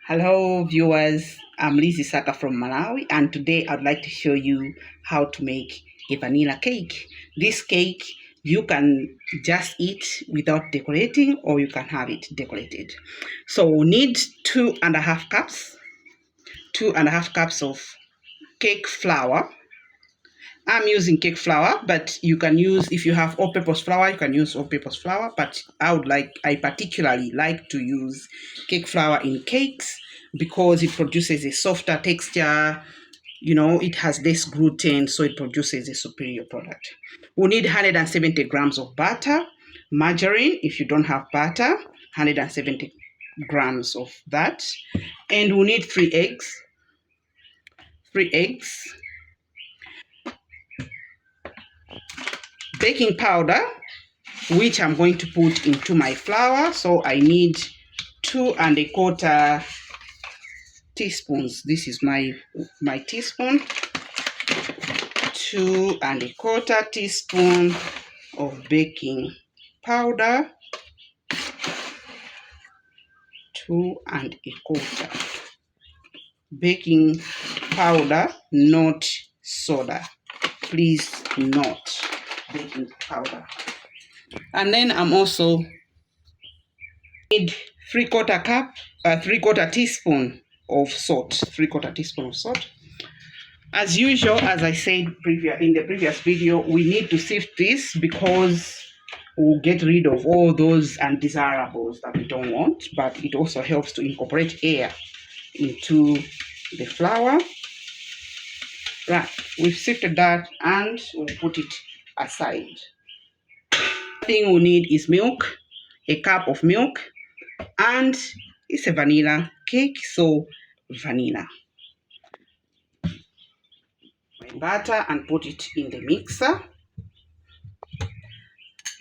Hello viewers, I'm Lizzie Saka from Malawi, and today I'd like to show you how to make a vanilla cake. This cake you can just eat without decorating, or you can have it decorated. So we need 2.5 cups of cake flour. I'm using cake flour, but you can use, if you have all-purpose flour, you can use all-purpose flour, but I particularly like to use cake flour in cakes because it produces a softer texture. It has less gluten, so it produces a superior product. We need 170 grams of butter, margarine, if you don't have butter, 170 grams of that, and we need 3 eggs, baking powder, which I'm going to put into my flour. So I need 2.25 teaspoons. This is my teaspoon. 2.25 teaspoon of baking powder. 2.25 baking powder, not soda. Please, not baking powder. And then I'm also need 3/4 teaspoon of salt. 3/4 teaspoon of salt. As usual, as I said in the previous video, we need to sift this because we'll get rid of all those undesirables that we don't want, but it also helps to incorporate air into the flour. Right, we've sifted that and we'll put it aside. The thing we need is milk, a cup of milk, and it's a vanilla cake, so vanilla. My butter, and put it in the mixer.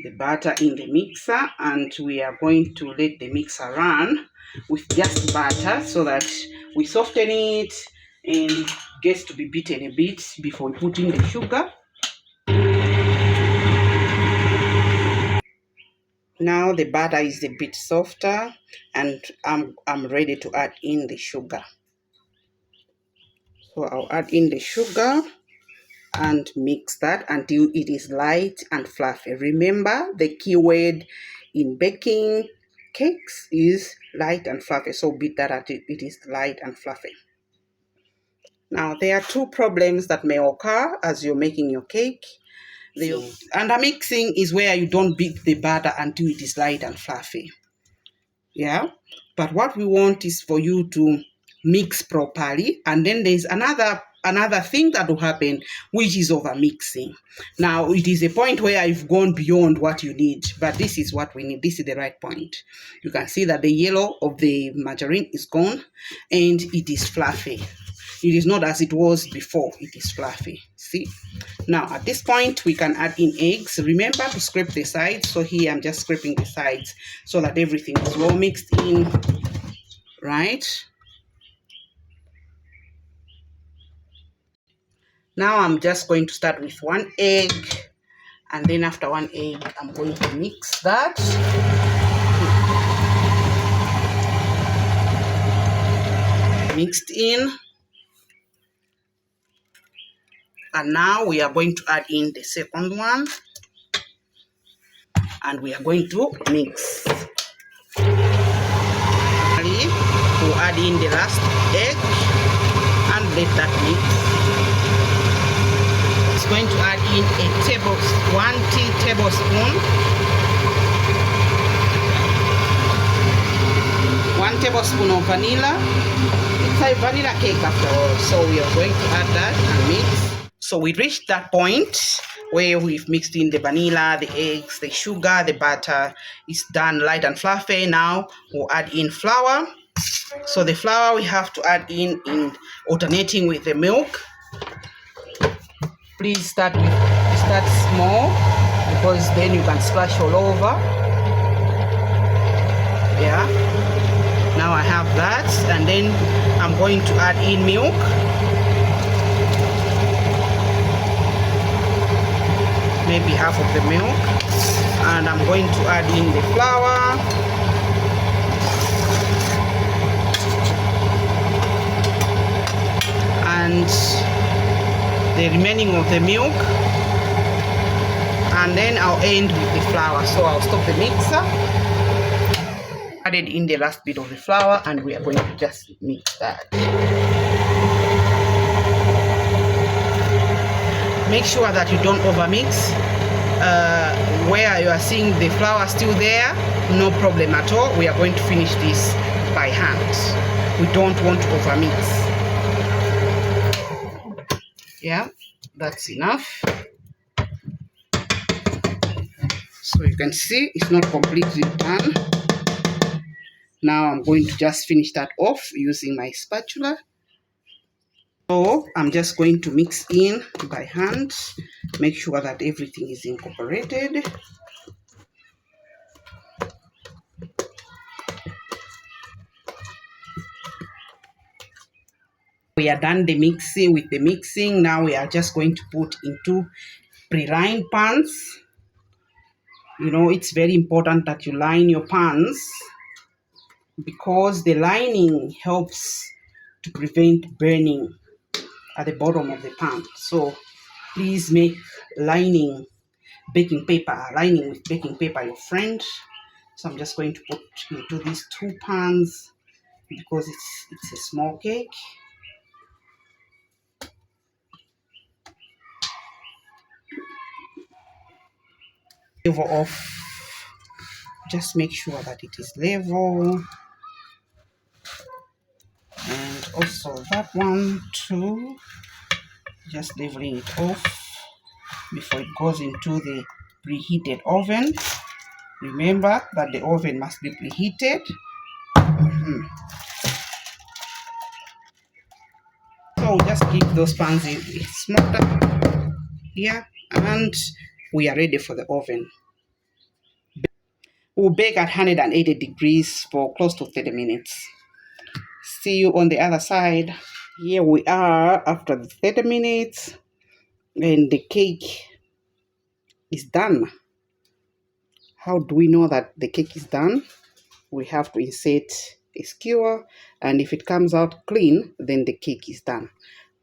The butter in the mixer, and we are going to let the mixer run with just butter so that we soften it and it gets to be beaten a bit before we put in the sugar. Now the butter is a bit softer, and I'm ready to add in the sugar. So I'll add in the sugar and mix that until it is light and fluffy. Remember, the key word in baking cakes is light and fluffy. So beat that until it is light and fluffy. Now, there are 2 problems that may occur as you're making your cake. The undermixing is where you don't beat the batter until it is light and fluffy. Yeah, but what we want is for you to mix properly, and then there's another thing that will happen, which is over mixing. Now it is a point where I've gone beyond what you need, but this is what we need. This is the right point. You can see that the yellow of the margarine is gone and it is fluffy. It is not as it was before. It is fluffy. See? Now at this point we can add in eggs. Remember to scrape the sides. So here I'm just scraping the sides so that everything is well mixed in. Right? Now I'm just going to start with 1 egg, and then after 1 egg I'm going to mix that. Mixed in. And now we are going to add in the second one, and we are going to mix. We'll add in the last egg and let that mix. It's going to add in 1 tablespoon. 1 tablespoon of vanilla. It's a vanilla cake after all, so we are going to add that and mix. So we reached that point where we've mixed in the vanilla, the eggs, the sugar, the butter. It's done light and fluffy. Now we'll add in flour. So the flour we have to add in alternating with the milk. Please start small, because then you can splash all over. Yeah. Now I have that, and then I'm going to add in milk. Maybe half of the milk, and I'm going to add in the flour. the remaining of the milk, and then I'll end with the flour. So I'll stop the mixer, added in the last bit of the flour, and we are going to just mix that. Make sure that you don't overmix. Where you are seeing the flour still there, no problem at all. We are going to finish this by hand. We don't want to overmix. Yeah, that's enough. So you can see it's not completely done. Now I'm going to just finish that off using my spatula. So I'm just going to mix in by hand, make sure that everything is incorporated. We are done with the mixing. Now we are just going to put into pre-lined pans. You know, it's very important that you line your pans because the lining helps to prevent burning at the bottom of the pan. So please make lining baking paper, lining with baking paper your friend. So I'm just going to put into these 2 pans because it's a small cake. Level off. Just make sure that it is level. And also that one too. Just leveling it off before it goes into the preheated oven. Remember that the oven must be preheated. So just keep those pans in smoker here, and we are ready for the oven. We'll bake at 180 degrees for close to 30 minutes. See you on the other side. Here we are after the 30 minutes, and the cake is done. How do we know that the cake is done? We have to insert a skewer, and if it comes out clean, then the cake is done.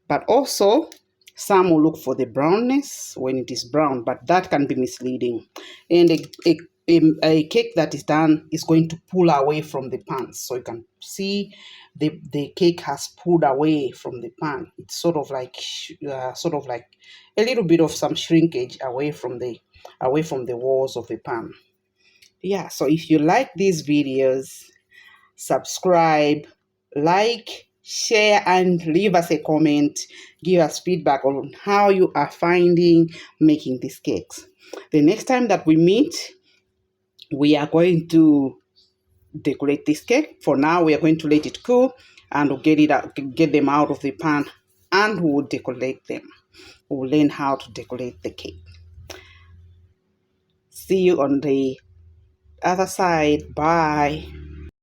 But also, some will look for the brownness when it is brown, but that can be misleading. And a cake that is done is going to pull away from the pan. So you can see the cake has pulled away from the pan. It's sort of like a little bit of some shrinkage away from the walls of the pan. Yeah, so if you like these videos, subscribe, like, share, and leave us a comment. Give us feedback on how you are finding making these cakes. The next time that we meet, we are going to decorate this cake. For now, we are going to let it cool and we'll get them out of the pan, and we'll decorate them. We'll learn how to decorate the cake. See you on the other side. Bye.